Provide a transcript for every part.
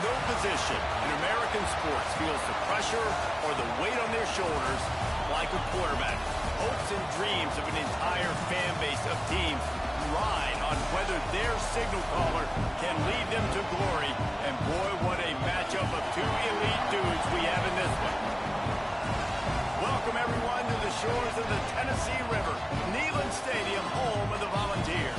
no position in American sports feels the pressure or the weight on their shoulders like a quarterback. Hopes and dreams of an entire fan base of teams ride on whether their signal caller can lead them to glory. And boy, what a matchup of two elite dudes we have in this one. Welcome, everyone, to the shores of the Tennessee River, Neyland Stadium, home of the Volunteers.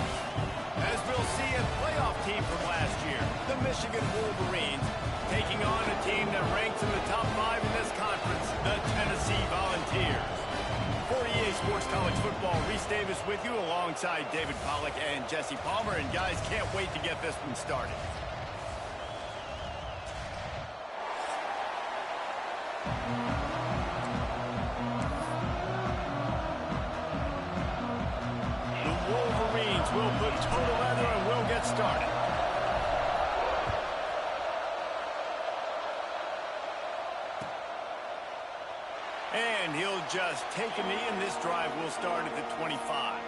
As we'll see, a playoff team from last year, the Michigan Wolverines, taking on a team that ranks in the top 5 in this conference, the Tennessee Volunteers. For EA Sports College Football, Reese Davis with you alongside David Pollack and Jesse Palmer. And guys, can't wait to get this one started. The Wolverines will put total leather and we'll get started. And he'll just take a knee, and this drive will start at the 25.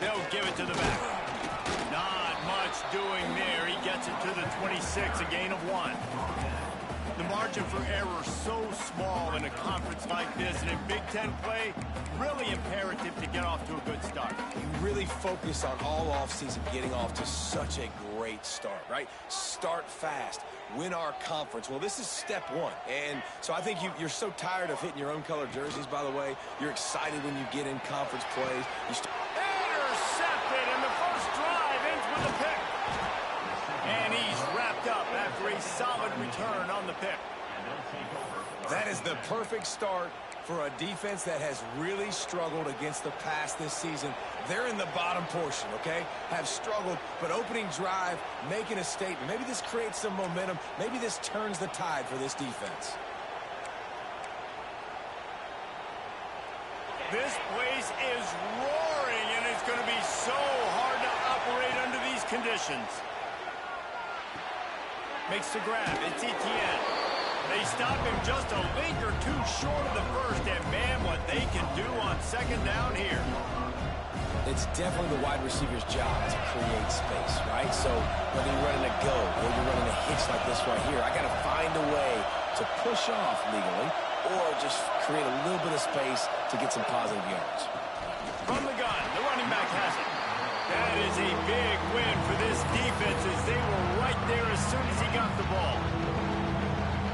They'll give it to the back. Not much doing there. He gets it to the 26, a gain of 1. The margin for error so small in a conference like this, and in Big Ten play, really imperative to get off to a good start. You really focus on all offseason getting off to such a great start, right? Start fast, win our conference. Well, this is step 1. And so I think you're so tired of hitting your own color jerseys, by the way. You're excited when you get in conference plays. Intercepted, and the first drive ends with a pick. And he's wrapped up after a solid return on the pick. That is the perfect start for a defense that has really struggled against the pass this season. They're in the bottom portion, okay? Have struggled, but opening drive, making a statement. Maybe this creates some momentum. Maybe this turns the tide for this defense. This place is roaring, and it's going to be so hard to operate under these conditions. Makes the grab. It's Etienne. They stop him just a link or two short of the first, and man, what they can do on second down here. It's definitely the wide receiver's job to create space, right? So whether you're running a go or you're running a hitch like this right here, I got to find a way to push off legally or just create a little bit of space to get some positive yards. From the gun, the running back has it. That is a big win for this defense as they were right there as soon as he got the ball.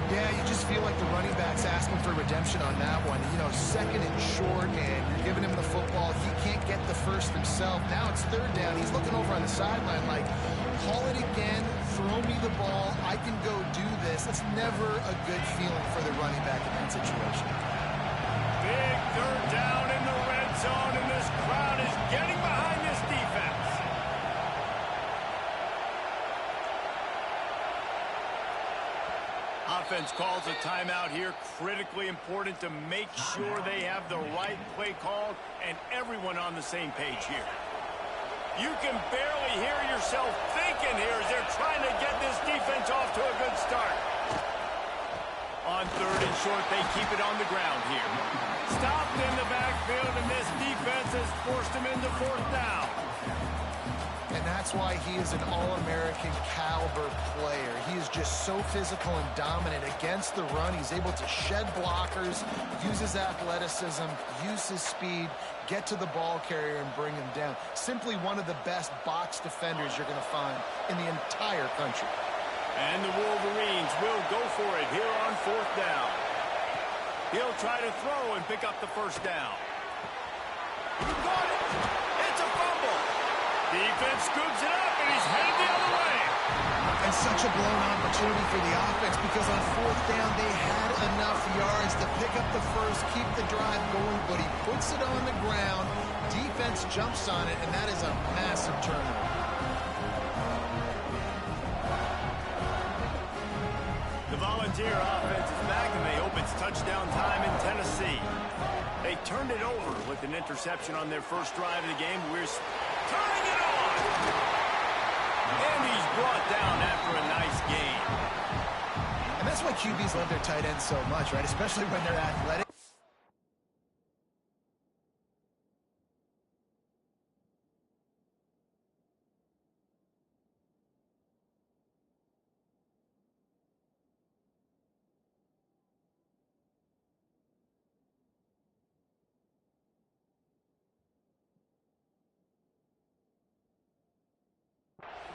Yeah, you just feel like the running back's asking for redemption on that one. You know, second and short, and you're giving him the football. He can't get the first himself. Now it's third down. He's looking over on the sideline like, call it again, throw me the ball, I can go do this. It's never a good feeling for the running back in that situation. Big third down in the red zone, and this crowd is getting behind this defense. Offense calls a timeout here. Critically important to make sure they have the right play called and everyone on the same page here. You can barely hear yourself thinking here as they're trying to get this defense off to a good start. On third and short, they keep it on the ground here. Stopped in the backfield, and this defense has forced him into fourth down. And that's why he is an All-American caliber player. He is just so physical and dominant against the run. He's able to shed blockers, use his athleticism, use his speed, get to the ball carrier and bring him down. Simply one of the best box defenders you're going to find in the entire country. And the Wolverines will go for it here on fourth down. He'll try to throw and pick up the first down. He got it. It's a fumble. Defense scoops it up, and he's headed the other way. And such a blown opportunity for the offense because on fourth down they had enough yards to pick up the first, keep the drive going, but he puts it on the ground. Defense jumps on it, and that is a massive turnover. The Volunteer offense is back, and they hope it's touchdown time in Tennessee. They turned it over with an interception on their first drive of the game. We're turning it on. And he's brought down after a nice gain. And that's why QBs love their tight ends so much, right? Especially when they're athletic.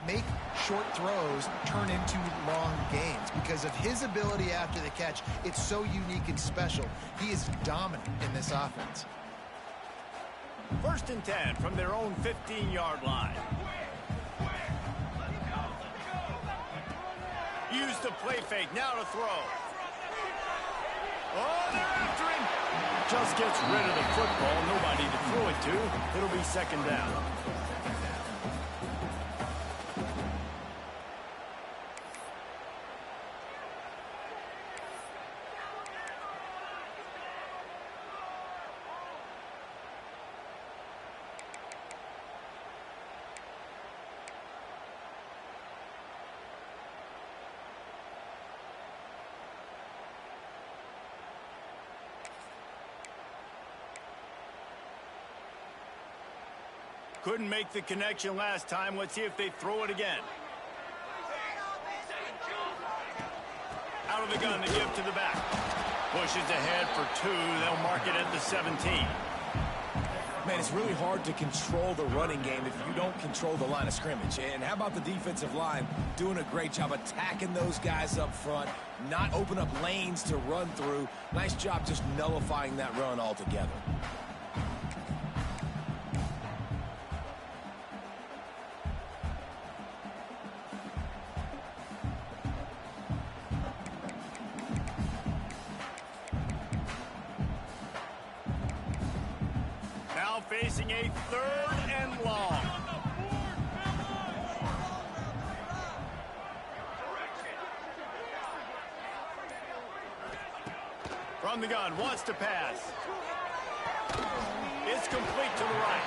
Make short throws turn into long gains because of his ability after the catch. It's so unique and special. He is dominant in this offense. 1st and 10 from their own 15-yard line. Use the play fake. Now to throw. Oh, they're after him. Just gets rid of the football. Nobody to throw it to. It'll be 2nd down. Couldn't make the connection last time. Let's see if they throw it again. Out of the gun to give to the back. Pushes ahead for 2. They'll mark it at the 17. Man, it's really hard to control the running game if you don't control the line of scrimmage. And how about the defensive line doing a great job attacking those guys up front, not open up lanes to run through. Nice job just nullifying that run altogether. Facing a 3rd and long. From the gun, wants to pass. It's complete to the right.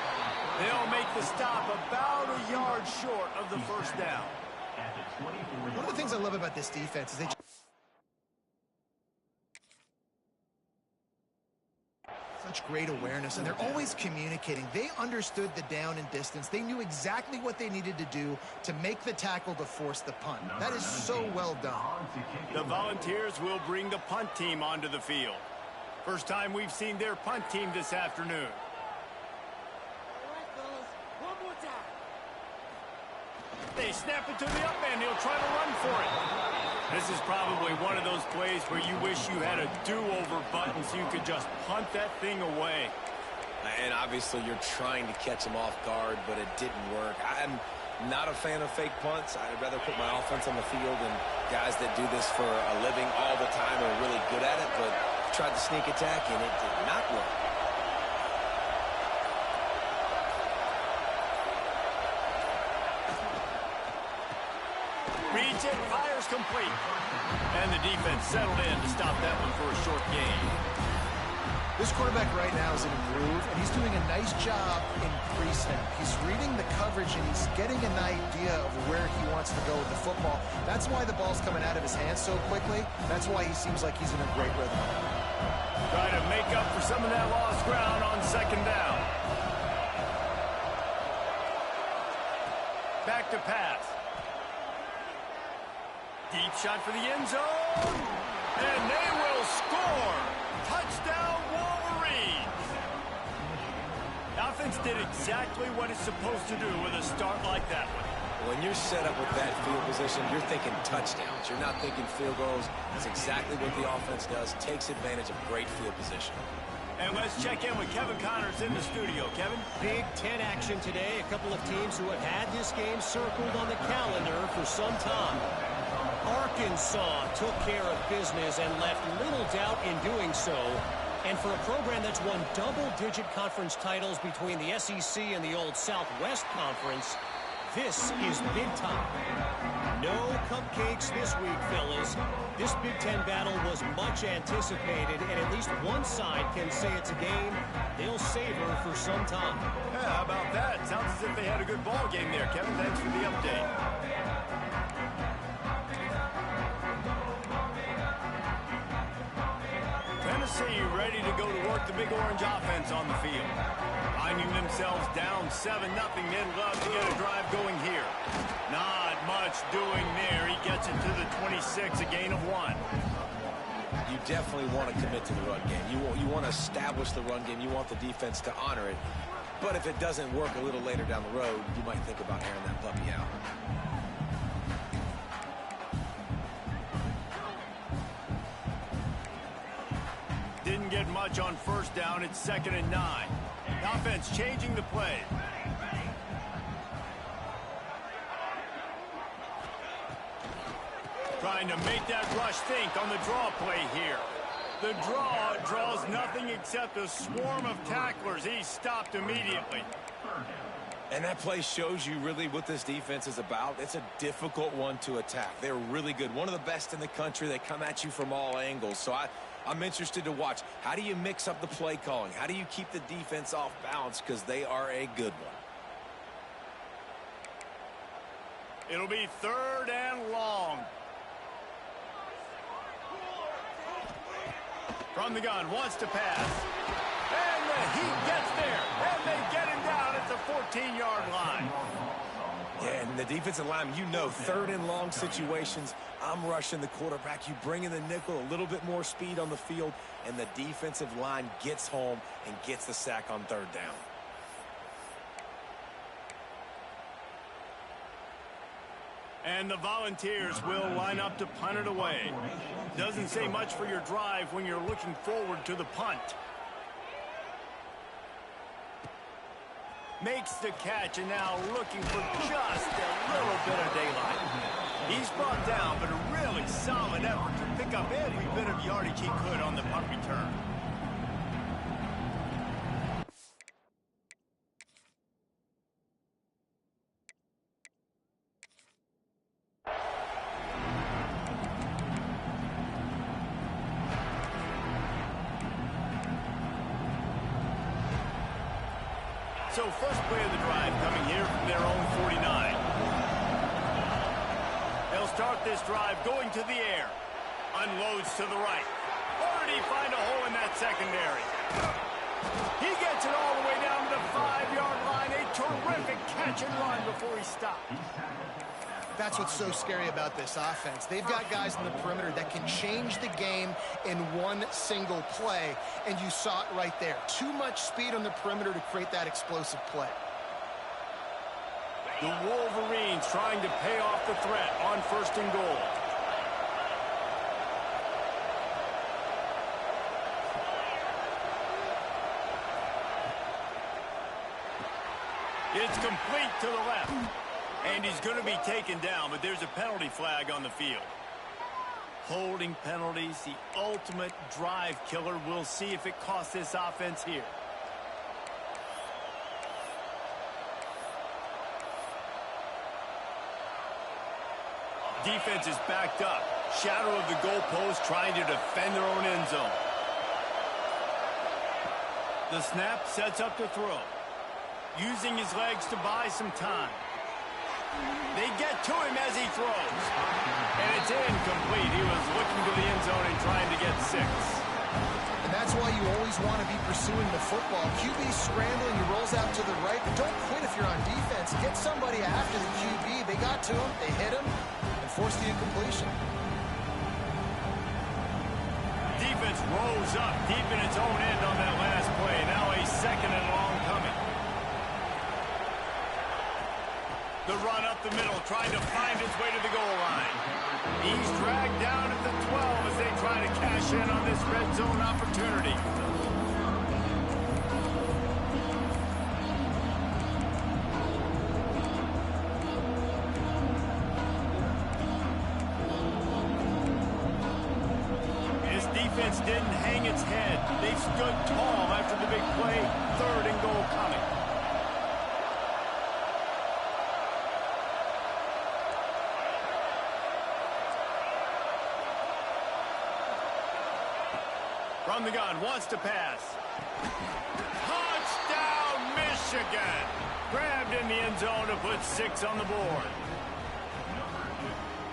They'll make the stop about a yard short of the 1st down. One of the things I love about this defense is they such great awareness, and they're always communicating. They understood the down and distance. They knew exactly what they needed to do to make the tackle to force the punt. That is so well done. The Volunteers will bring the punt team onto the field. First time we've seen their punt team this afternoon. They snap it to the up end. He'll try to run for it. This is probably one of those plays where you wish you had a do-over button so you could just punt that thing away. And obviously you're trying to catch him off guard, but it didn't work. I'm not a fan of fake punts. I'd rather put my offense on the field and guys that do this for a living all the time are really good at it, but tried the sneak attack and it did not work. Reads it, fires complete. And the defense settled in to stop that one for a short gain. This quarterback right now is in a groove, and he's doing a nice job in pre-snap. He's reading the coverage, and he's getting an idea of where he wants to go with the football. That's why the ball's coming out of his hands so quickly. That's why he seems like he's in a great rhythm. Trying to make up for some of that lost ground on 2nd down. Back to pass. Deep shot for the end zone. And they will score. Touchdown, Wolverines. The offense did exactly what it's supposed to do with a start like that one. When you're set up with that field position, you're thinking touchdowns. You're not thinking field goals. That's exactly what the offense does. Takes advantage of great field position. And let's check in with Kevin Connors in the studio. Kevin? Big Ten action today. A couple of teams who have had this game circled on the calendar for some time. Arkansas took care of business and left little doubt in doing so. And for a program that's won double-digit conference titles between the SEC and the old Southwest Conference, This is big time. No cupcakes this week, fellas. This Big Ten battle was much anticipated, and at least one side can say it's a game they'll savor for some time. Yeah, how about that? Sounds as if they had a good ball game there, Kevin. Thanks for the update. Tennessee ready to go to work the Big Orange offense on the field. Finding themselves down 7-0, they'd love to get a drive going here. Not much doing there. He gets it to the 26, a gain of 1. You definitely want to commit to the run game. You want to establish the run game. You want the defense to honor it. But if it doesn't work a little later down the road, you might think about airing that puppy out. Didn't get much on first down. It's 2nd and 9. The offense changing the play. Trying to make that rush think on the draw play here. The draw draws nothing except a swarm of tacklers. He's stopped immediately. And that play shows you really what this defense is about. It's a difficult one to attack. They're really good. One of the best in the country. They come at you from all angles. So I'm interested to watch. How do you mix up the play calling? How do you keep the defense off balance? Because they are a good one. It'll be 3rd and long. From the gun, wants to pass. And he gets there. And they get him down at the 14-yard line. Yeah, and the defensive line, you know, 3rd and long situations, I'm rushing the quarterback. You bring in the nickel, a little bit more speed on the field, and the defensive line gets home and gets the sack on 3rd down. And the Volunteers will line up to punt it away. Doesn't say much for your drive when you're looking forward to the punt. Makes the catch and now looking for just a little bit of daylight. He's brought down, but a really solid effort to pick up every bit of yardage he could on the punt return. So first play of the drive coming here from their own 49. They'll start this drive going to the air. Unloads to the right. Or did he find a hole in that secondary? He gets it all the way down to the 5-yard line. A terrific catch and run before he stopped. That's what's so scary about this offense. They've got guys in the perimeter that can change the game in one single play, and you saw it right there. Too much speed on the perimeter to create that explosive play. The Wolverines trying to pay off the threat on 1st and goal. It's complete to the left. And he's going to be taken down, but there's a penalty flag on the field. Holding penalties, the ultimate drive killer. We'll see if it costs this offense here. Defense is backed up. Shadow of the goalpost trying to defend their own end zone. The snap sets up to throw. Using his legs to buy some time. They get to him as he throws. And it's incomplete. He was looking to the end zone and trying to get 6. And that's why you always want to be pursuing the football. QB's scrambling, he rolls out to the right, but don't quit if you're on defense. Get somebody after the QB. They got to him, they hit him, and forced the incompletion. Defense rose up deep in its own end on that last play. Now a 2nd and long coming. The run up the middle, trying to find his way to the goal line. He's dragged down at the 12 as they try to cash in on this red zone opportunity. This defense didn't hang its head. They stood tall after the big play. 3rd and goal coming. From the gun, wants to pass. Touchdown, Michigan! Grabbed in the end zone to put 6 on the board.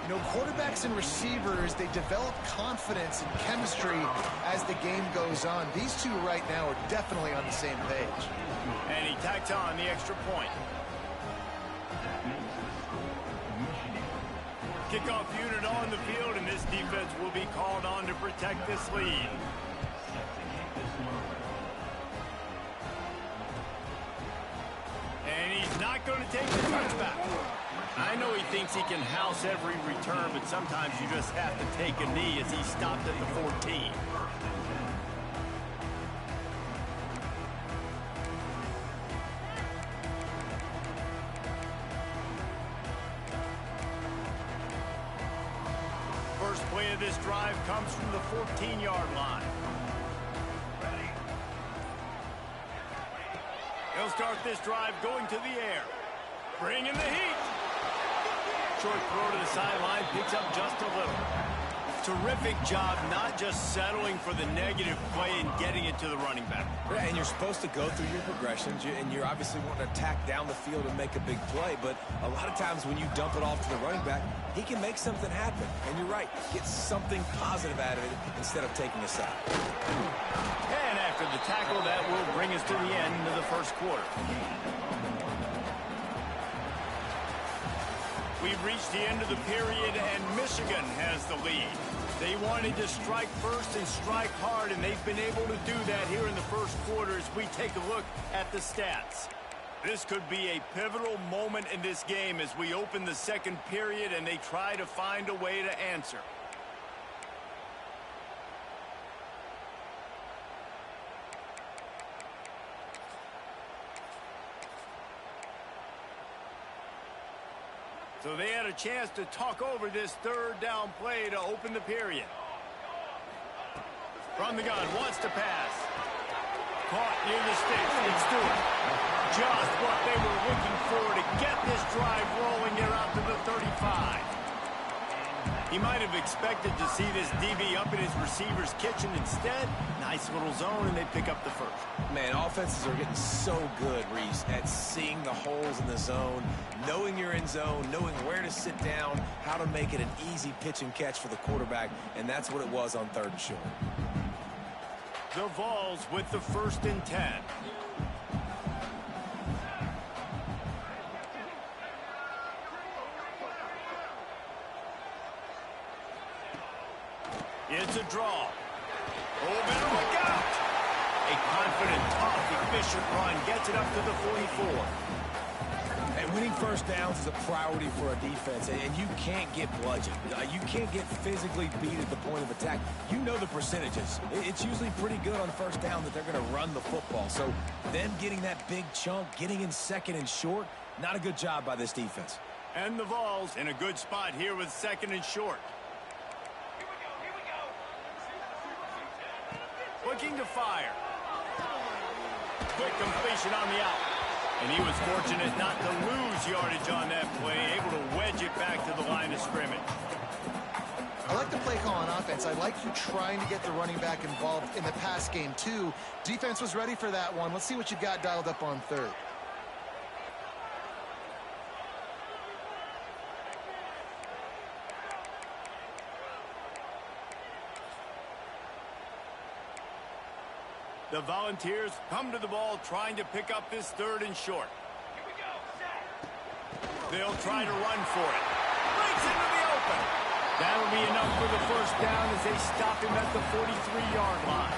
You know, quarterbacks and receivers, they develop confidence and chemistry as the game goes on. These two right now are definitely on the same page. And he tacks on the extra point. Kickoff unit on the field, and this defense will be called on to protect this lead. And he's not going to take the touchback. I know he thinks he can house every return, but sometimes you just have to take a knee as he stopped at the 14. First play of this drive comes from the 14-yard line. He'll start this drive going to the air. Bringing the heat. Short throw to the sideline, picks up just a little. Terrific job not just settling for the negative play and getting it to the running back. Yeah, and you're supposed to go through your progressions, and you're obviously wanting to attack down the field and make a big play, but a lot of times when you dump it off to the running back, he can make something happen. And you're right, get something positive out of it instead of taking a sack. And after the tackle, that will bring us to the end of the first quarter. We've reached the end of the period, and Michigan has the lead. They wanted to strike first and strike hard, and they've been able to do that here in the first quarter as we take a look at the stats. This could be a pivotal moment in this game as we open the second period and they try to find a way to answer. So they had a chance to talk over this third down play to open the period. From the gun, wants to pass. Caught near the sticks. It's Stewart. Just what they were looking for to get this drive rolling. They're out to the 35. He might have expected to see this DB up in his receiver's kitchen. Instead, nice little zone, and they pick up the first. Man, offenses are getting so good, Reese, at seeing the holes in the zone, knowing you're in zone, knowing where to sit down, how to make it an easy pitch and catch for the quarterback, and that's what it was on 3rd and short. The Vols with the 1st and 10. It's a draw. Oh, better look out. A confident, tough, efficient run gets it up to the 44. And winning first downs is a priority for a defense, and you can't get bludgeoned. You can't get physically beat at the point of attack. You know the percentages. It's usually pretty good on 1st down that they're going to run the football. So them getting that big chunk, getting in 2nd and short, not a good job by this defense. And the Vols in a good spot here with 2nd and short. Looking to fire. Quick completion on the out. And he was fortunate not to lose yardage on that play, able to wedge it back to the line of scrimmage. I like the play call on offense. I like you trying to get the running back involved in the pass game, too. Defense was ready for that one. Let's see what you got dialed up on 3rd. The Volunteers come to the ball trying to pick up this 3rd and short. They'll try to run for it. Breaks into the open. That'll be enough for the 1st down as they stop him at the 43-yard line.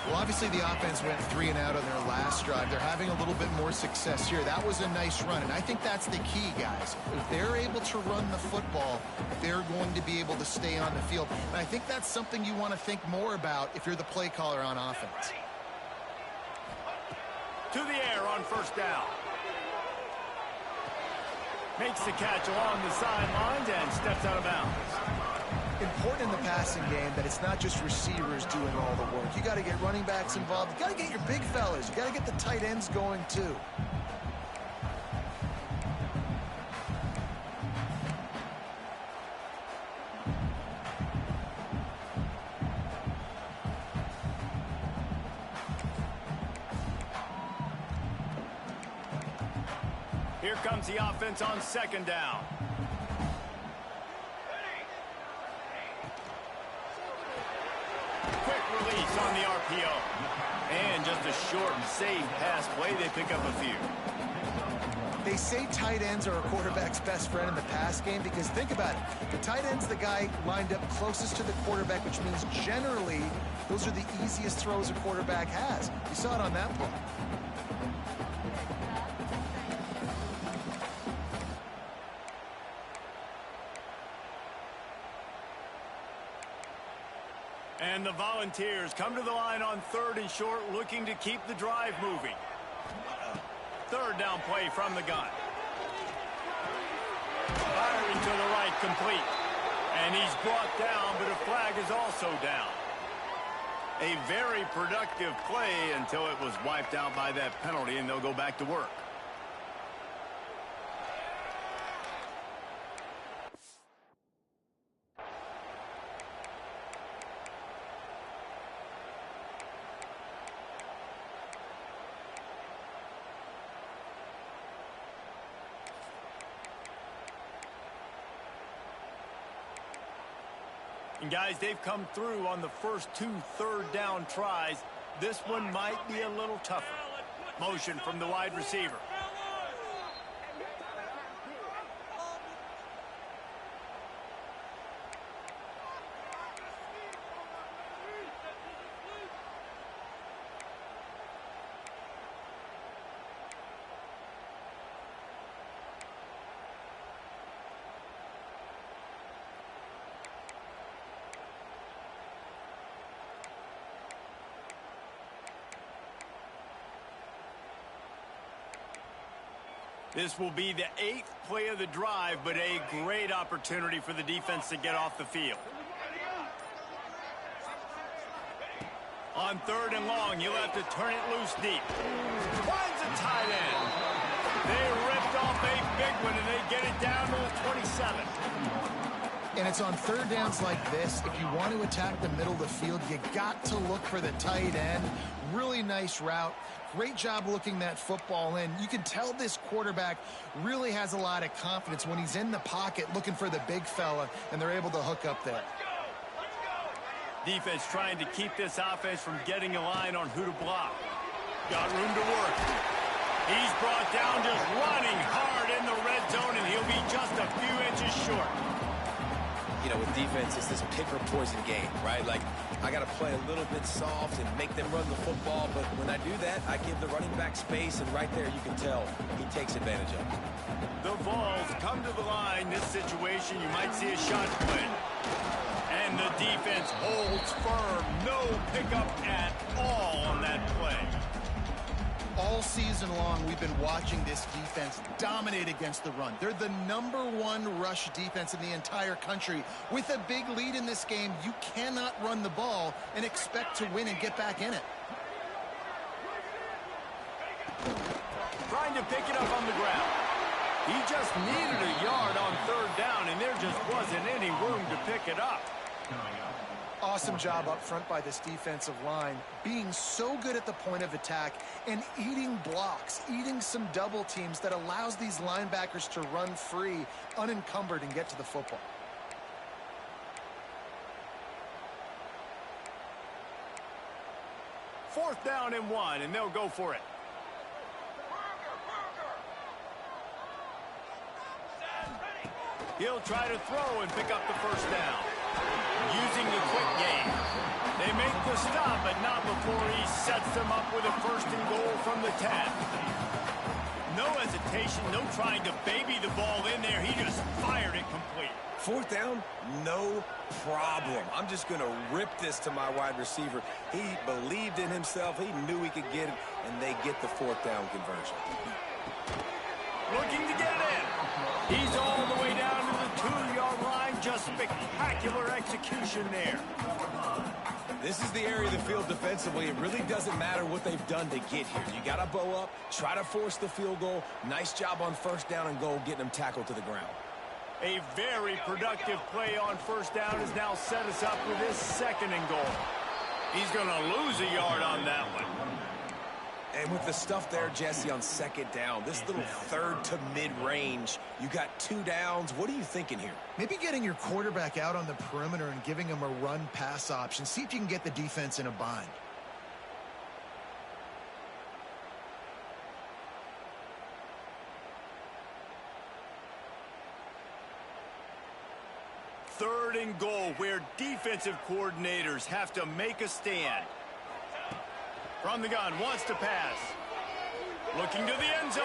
Well, obviously the offense went 3 and out on their last drive. They're having a little bit more success here. That was a nice run, and I think that's the key, guys. If they're able to run the football, they're going to be able to stay on the field. And I think that's something you want to think more about if you're the play caller on offense. To the air on 1st down. Makes the catch along the sidelines and steps out of bounds. Important in the passing game that it's not just receivers doing all the work. You got to get running backs involved. You got to get your big fellas. You got to get the tight ends going too. Here comes the offense on second down. Quick release on the RPO. And just a short, safe pass play. They pick up a few. They say tight ends are a quarterback's best friend in the pass game because think about it. The tight end's the guy lined up closest to the quarterback, which means generally those are the easiest throws a quarterback has. You saw it on that play. And the Volunteers come to the line on 3rd and short, looking to keep the drive moving. 3rd down play from the gun. Firing to the right, complete. And he's brought down, but a flag is also down. A very productive play until it was wiped out by that penalty, and they'll go back to work. And guys, they've come through on the first 2 3rd down tries. This one might be a little tougher. Motion from the wide receiver. This will be the 8th play of the drive, but a great opportunity for the defense to get off the field. On 3rd and long, you'll have to turn it loose deep. Finds a tight end. They ripped off a big one, and they get it down to the 27. And it's on 3rd downs like this. If you want to attack the middle of the field, you got to look for the tight end. Really nice route. Great job looking that football in. You can tell this quarterback really has a lot of confidence when he's in the pocket looking for the big fella, and they're able to hook up there. Defense trying to keep this offense from getting a line on who to block. Got room to work. He's brought down just running hard in the red zone, and he'll be just a few inches short. You know, with defense, it's this pick or poison game, right? Like, I got to play a little bit soft and make them run the football, but when I do that, I give the running back space, and right there you can tell he takes advantage of it. The Vols come to the line. This situation, you might see a shot play. And the defense holds firm. No pickup at all on that play. All season long, we've been watching this defense dominate against the run. They're the #1 rush defense in the entire country. With a big lead in this game, you cannot run the ball and expect to win and get back in it. Trying to pick it up on the ground. He just needed a yard on 3rd down, and there just wasn't any room to pick it up. Awesome job up front by this defensive line, being so good at the point of attack and eating blocks, eating some double teams that allows these linebackers to run free, unencumbered, and get to the football. Fourth down and 1, and they'll go for it. He'll try to throw and pick up the first down. Using the quick game. They make the stop, but not before he sets them up with a 1st and goal from the 10. No hesitation, no trying to baby the ball in there. He just fired it complete. 4th down, no problem. I'm just going to rip this to my wide receiver. He believed in himself. He knew he could get it, and they get the 4th down conversion. Looking to get it in. He's all the way down to the 2-yard line. Just spectacular execution there. This is the area of the field defensively. It really doesn't matter what they've done to get here. You got to bow up, try to force the field goal. Nice job on 1st down and goal, getting them tackled to the ground. A very productive play on 1st down has now set us up with his 2nd and goal. He's going to lose a yard on that one. And with the stuff there, Jesse, on second down, this little third to mid-range, you got 2 downs. What are you thinking here? Maybe getting your quarterback out on the perimeter and giving him a run-pass option. See if you can get the defense in a bind. Third and goal, where defensive coordinators have to make a stand. From the gun, wants to pass. Looking to the end zone.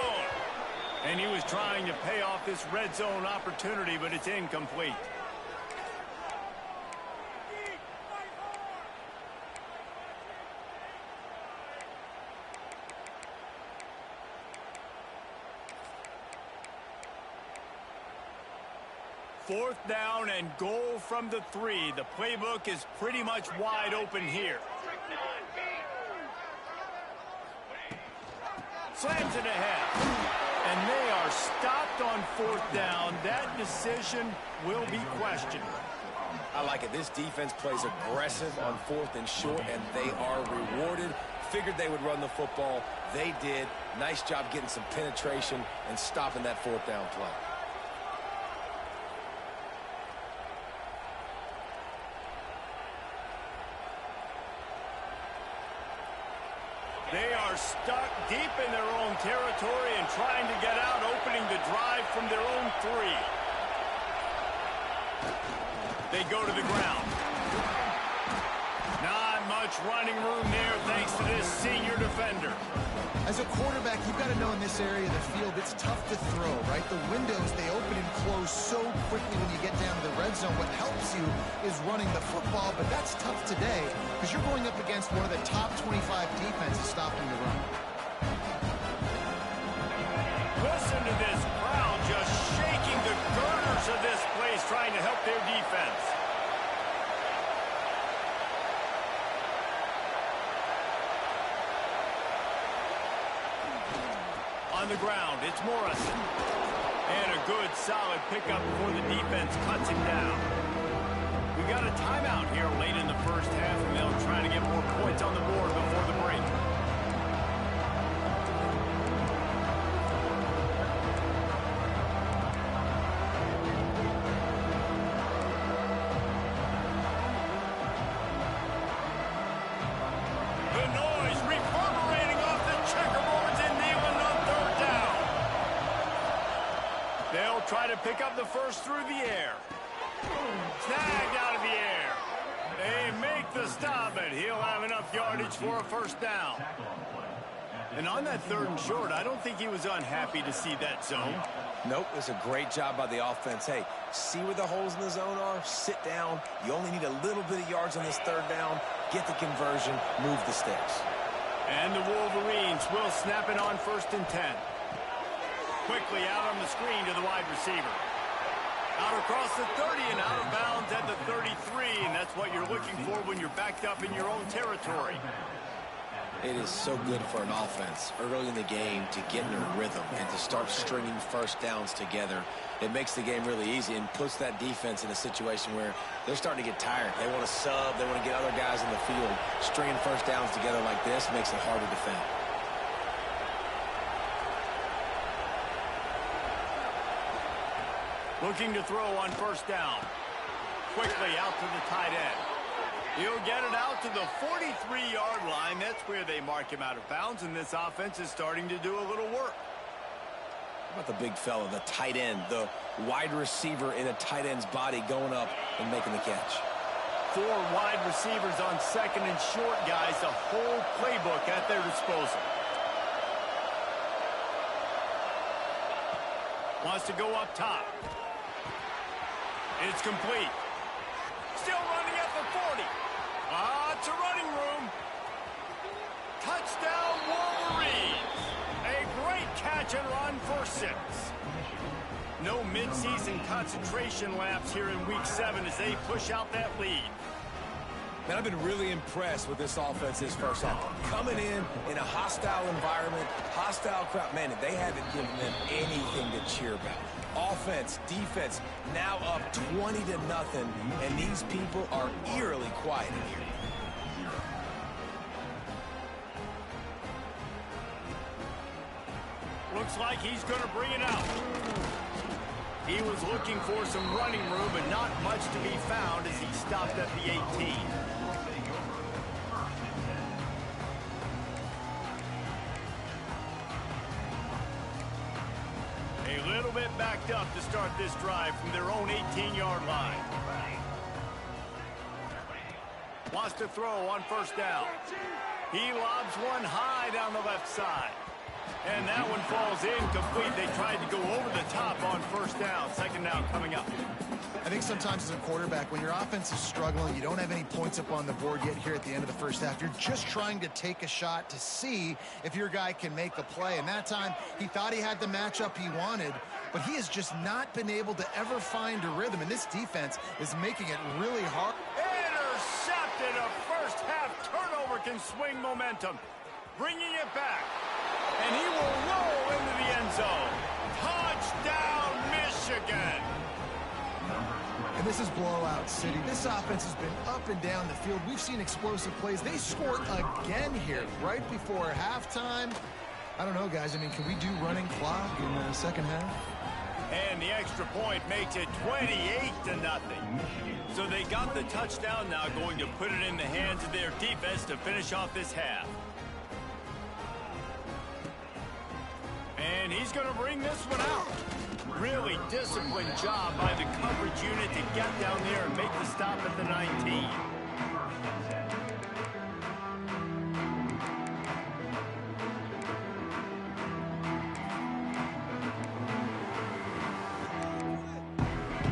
And he was trying to pay off this red zone opportunity, but it's incomplete. Fourth down and goal from the 3. The playbook is pretty much wide open here. Slams it ahead. And they are stopped on fourth down. That decision will be questioned. I like it. This defense plays aggressive on 4th and short, and they are rewarded. Figured they would run the football. They did. Nice job getting some penetration and stopping that 4th down play. They are stuck deep in their own territory and trying to get out, opening the drive from their own 3. They go to the ground. Not much running room there thanks to this senior defender. As a quarterback, you've got to know in this area of the field, it's tough to throw, right? The windows, they open and close so quickly when you get down to the red zone. What helps you is running the football, but that's tough today because you're going up against one of the top 25 defenses stopping the run. Listen to this crowd just shaking the girders of this place, trying to help their defense. On the ground, it's Morrison. And a good, solid pickup before the defense cuts him down. We got a timeout here late in the first half, and they'll try to get more points on the board before the break. The noise reverberating off the checkerboards in Neyland on third down. They'll try to pick up the first through the air. Snagged out of the air. They make the stop, but he'll have enough yardage for a first down. And on that third and short, I don't think he was unhappy to see that zone. Nope, it's a great job by the offense. Hey, see where the holes in the zone are? Sit down. You only need a little bit of yards on this third down. Get the conversion. Move the sticks. And the Wolverines will snap it on 1st and 10. Quickly out on the screen to the wide receiver. Out across the 30 and out of bounds at the 33, and that's what you're looking for when you're backed up in your own territory. It is so good for an offense early in the game to get in a rhythm and to start stringing first downs together. It makes the game really easy and puts that defense in a situation where they're starting to get tired. They want to sub. They want to get other guys in the field. Stringing first downs together like this makes it hard to defend. Looking to throw on first down. Quickly out to the tight end. He'll get it out to the 43-yard line. That's where they mark him out of bounds, and this offense is starting to do a little work. How about the big fella, the tight end, the wide receiver in a tight end's body going up and making the catch? 4 wide receivers on 2nd and short, guys. The whole playbook at their disposal. Wants to go up top. It's complete. Still running at the 40. Lots of running room. Touchdown, Wolverines. A great catch and run for 6. No midseason concentration laps here in Week 7 as they push out that lead. Man, I've been really impressed with this offense this first half. Coming in a hostile environment, hostile crowd. Man, they haven't given them anything to cheer about. Offense, defense, now up 20-0, and these people are eerily quiet in here. Looks like he's going to bring it out. He was looking for some running room, but not much to be found as he stopped at the 18. A little bit backed up to start this drive from their own 18-yard line. Wants to throw on first down. He lobs one high down the left side. And that one falls incomplete. They tried to go over the top on first down. Second down coming up. I think sometimes as a quarterback, when your offense is struggling, you don't have any points up on the board yet here at the end of the first half. You're just trying to take a shot to see if your guy can make a play. And that time, he thought he had the matchup he wanted, but he has just not been able to ever find a rhythm. And this defense is making it really hard. Intercepted. A first half turnover can swing momentum. Bringing it back. And he will roll into the end zone. Touchdown, Michigan. And this is blowout city. This offense has been up and down the field. We've seen explosive plays. They scored again here right before halftime. I don't know, guys. I mean, can we do running clock in the second half? And the extra point makes it 28-0. So they got the touchdown now, going to put it in the hands of their defense to finish off this half. And he's going to bring this one out. Really disciplined job by the coverage unit to get down there and make the stop at the 19.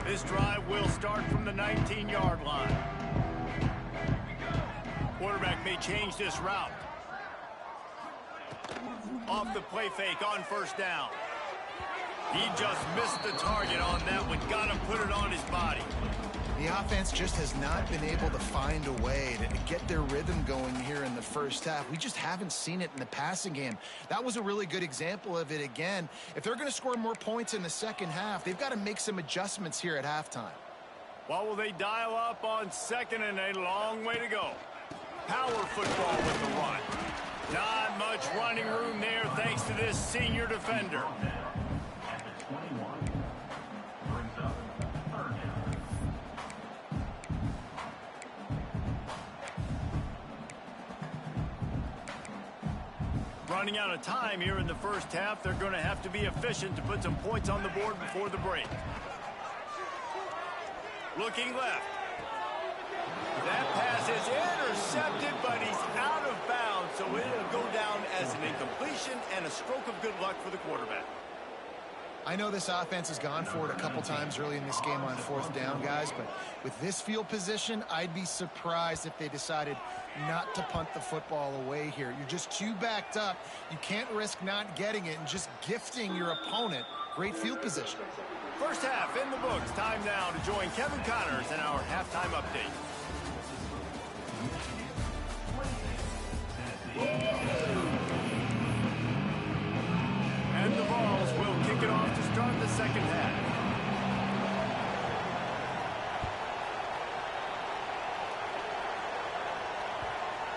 This drive will start from the 19-yard line. Quarterback may change this route. Off the play fake on first down. He just missed the target on that one. Got to put it on his body. The offense just has not been able to find a way to get their rhythm going here in the first half. We just haven't seen it in the passing game. That was a really good example of it again. If they're going to score more points in the second half, they've got to make some adjustments here at halftime. Well, will they dial up on second and a long way to go? Power football with the run. Not much running room there thanks to this senior defender. Running out of time here in the first half. They're going to have to be efficient to put some points on the board before the break. Looking left. That pass is intercepted, but he's out of bounds, so it'll go down as an incompletion and a stroke of good luck for the quarterback. I know this offense has gone for it a couple times early in this game on fourth down, guys, but with this field position, I'd be surprised if they decided not to punt the football away here. You're just too backed up. You can't risk not getting it and just gifting your opponent great field position. First half in the books. Time now to join Kevin Connors in our halftime update. And the Vols will kick it off to start the second half.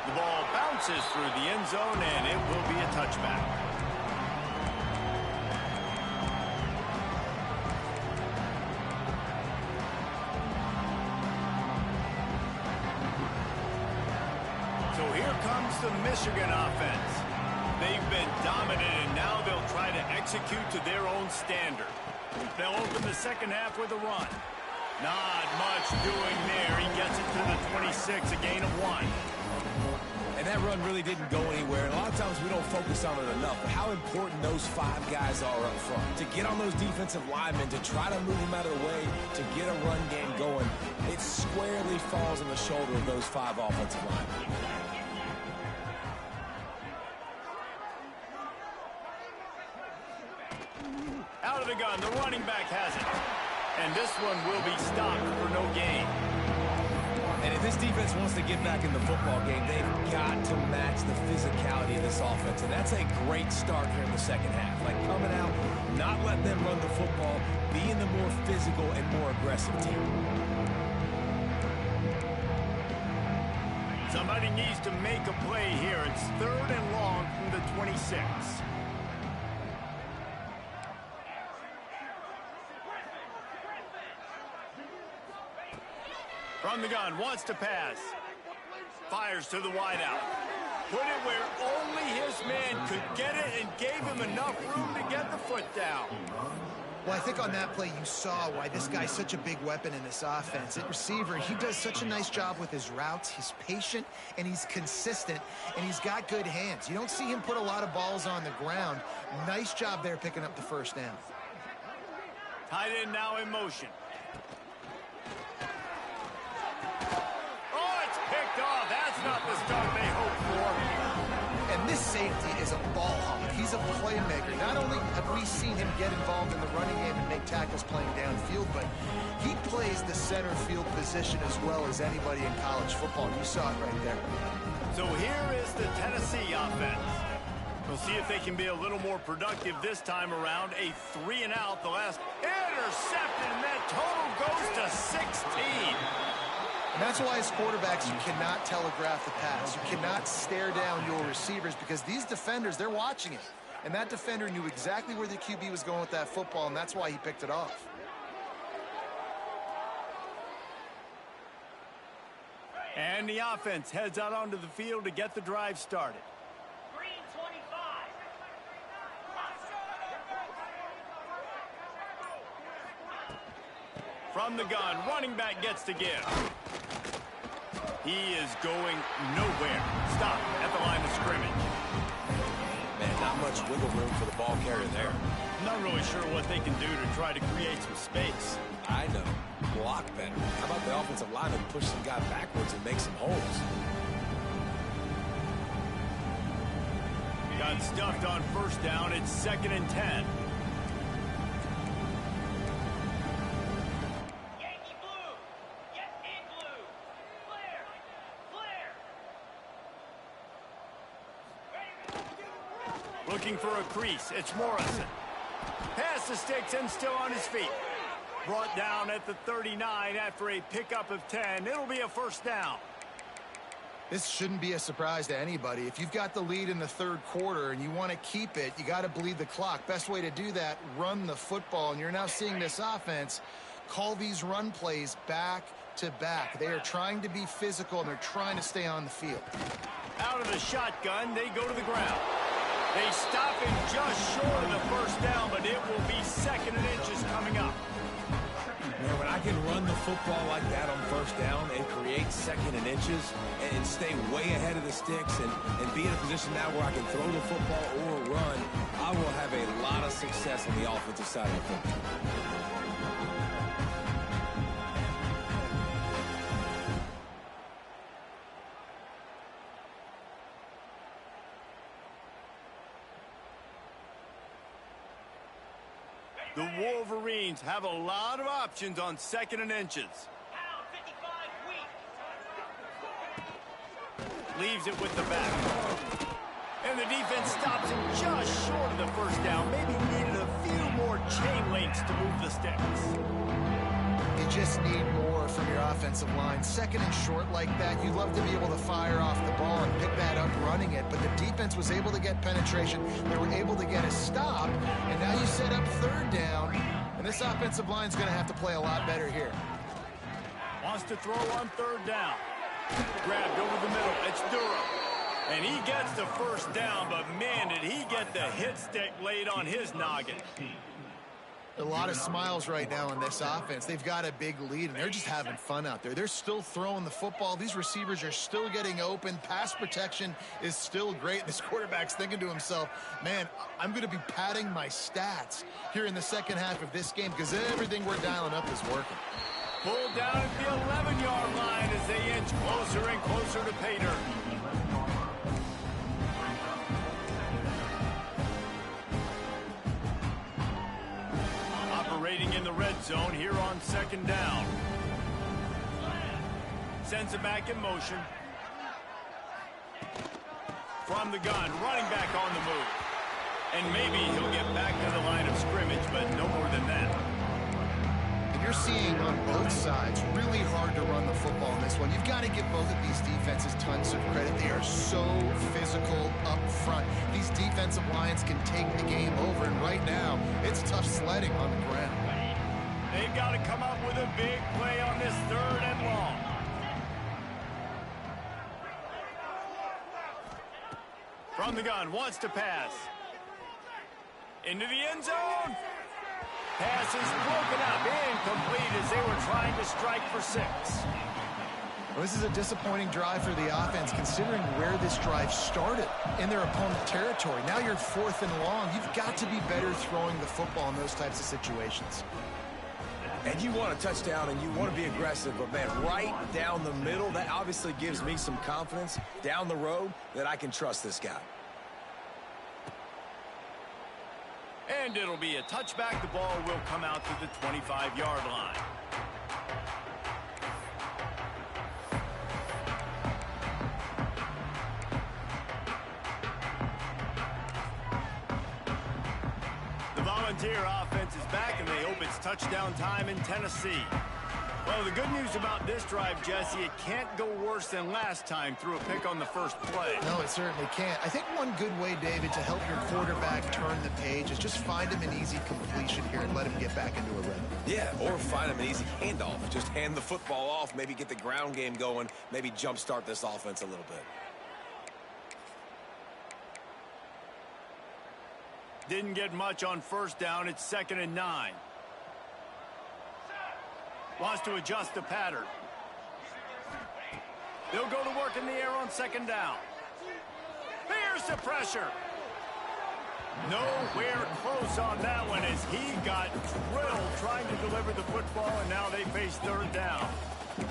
The ball bounces through the end zone, and it will be a touchback. So here comes the Michigan offense. They've been dominant, and now they'll try to execute to their own standard. They'll open the second half with a run. Not much doing there. He gets it to the 26, a gain of 1. And that run really didn't go anywhere. And a lot of times we don't focus on it enough. But how important those 5 guys are up front. To get on those defensive linemen, to try to move them out of the way, to get a run game going, it squarely falls on the shoulder of those 5 offensive linemen. Out of the gun, the running back has it. And this one will be stopped for no gain. And if this defense wants to get back in the football game, they've got to match the physicality of this offense. And that's a great start here in the second half. Like coming out, not letting them run the football, being the more physical and more aggressive team. Somebody needs to make a play here. It's 3rd and long from the 26. From the gun, wants to pass. Fires to the wideout. Put it where only his man could get it and gave him enough room to get the foot down. Well, I think on that play you saw why this guy's such a big weapon in this offense. At receiver, he does such a nice job with his routes. He's patient, and he's consistent, and he's got good hands. You don't see him put a lot of balls on the ground. Nice job there picking up the first down. Tight end now in motion. Oh, it's picked off. That's not the start they hoped for. And this safety is a ball hawk. He's a playmaker. Not only have we seen him get involved in the running game and make tackles playing downfield, but he plays the center field position as well as anybody in college football. You saw it right there. So here is the Tennessee offense. We'll see if they can be a little more productive this time around. A 3-and-out. The last intercepted, and that total goes to 16. And that's why as quarterbacks, you cannot telegraph the pass. You cannot stare down your receivers because these defenders, they're watching it. And that defender knew exactly where the QB was going with that football, and that's why he picked it off. And the offense heads out onto the field to get the drive started. From the gun, running back gets to give. He is going nowhere. Stop at the line of scrimmage. Man, not much wiggle room for the ball carrier there. Not really sure what they can do to try to create some space. I know. Block better. How about the offensive lineman push some guy backwards and make some holes? Got stuffed on first down. It's 2nd and 10. Looking for a crease. It's Morrison. Pass the sticks and still on his feet. Brought down at the 39 after a pickup of 10. It'll be a first down. This shouldn't be a surprise to anybody. If you've got the lead in the third quarter and you want to keep it, you got to bleed the clock. Best way to do that, run the football. And you're now seeing this offense call these run plays back to back. They are trying to be physical, and they're trying to stay on the field. Out of the shotgun, they go to the ground. They stop him just short of the first down, but it will be 2nd and inches coming up. Man, when I can run the football like that on first down and create 2nd and inches and stay way ahead of the sticks and be in a position now where I can throw the football or run, I will have a lot of success on the offensive side of the football. The Wolverines have a lot of options on 2nd and inches. Leaves it with the back. And the defense stops him just short of the first down. Maybe needed a few more chain links to move the sticks. You just need more from your offensive line. 2nd and short like that, you'd love to be able to fire off the ball and pick that up running it, but the defense was able to get penetration. They were able to get a stop, and now you set up 3rd down, and this offensive line is going to have to play a lot better here. Wants to throw on 3rd down. Grabbed over the middle. It's Durham. And he gets the first down, but man, did he get the hit stick laid on his noggin. A lot of smiles right now on this offense. They've got a big lead, and they're just having fun out there. They're still throwing the football. These receivers are still getting open. Pass protection is still great. This quarterback's thinking to himself, man, I'm going to be padding my stats here in the second half of this game because everything we're dialing up is working. Pulled down at the 11-yard line as they inch closer and closer to pay dirt. Operating in the red zone here on 2nd down. Sends it back in motion. From the gun, running back on the move. And maybe he'll get back to the line of scrimmage, but no more than that. And you're seeing on both sides really hard to run the football in this one. You've got to give both of these defenses tons of credit. They are so physical up front. These defensive lines can take the game over, and right now it's tough sledding on the ground. They've got to come up with a big play on this 3rd and long. From the gun, wants to pass. Into the end zone. Pass is broken up, incomplete as they were trying to strike for 6. Well, this is a disappointing drive for the offense, considering where this drive started in their opponent territory. Now you're 4th and long. You've got to be better throwing the football in those types of situations. And you want a touchdown and you want to be aggressive, but man, right down the middle, that obviously gives me some confidence down the road that I can trust this guy. And it'll be a touchback. The ball will come out to the 25-yard line. The Volunteer offense is back, and they hope it's touchdown time in Tennessee. Well, the good news about this drive, Jesse, it can't go worse than last time through a pick on the first play. No, it certainly can't. I think one good way, David, to help your quarterback turn the page is just find him an easy completion here and let him get back into a rhythm. Yeah, or find him an easy handoff. Just hand the football off, maybe get the ground game going, maybe jumpstart this offense a little bit. Didn't get much on first down. It's 2nd and 9. Wants to adjust the pattern. They'll go to work in the air on 2nd down. Here's the pressure. Nowhere close on that one as he got drilled trying to deliver the football, and now they face 3rd down.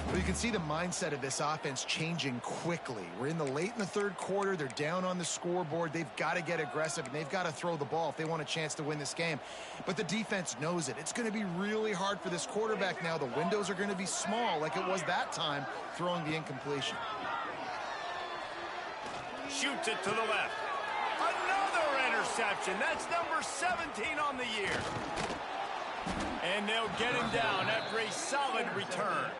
Well, you can see the mindset of this offense changing quickly. We're in the 3rd quarter. They're down on the scoreboard. They've got to get aggressive, and they've got to throw the ball if they want a chance to win this game. But the defense knows it. It's going to be really hard for this quarterback now. The windows are going to be small like it was that time throwing the incompletion. Shoots it to the left. Another interception. That's number 17 on the year. And they'll get him down after a solid return.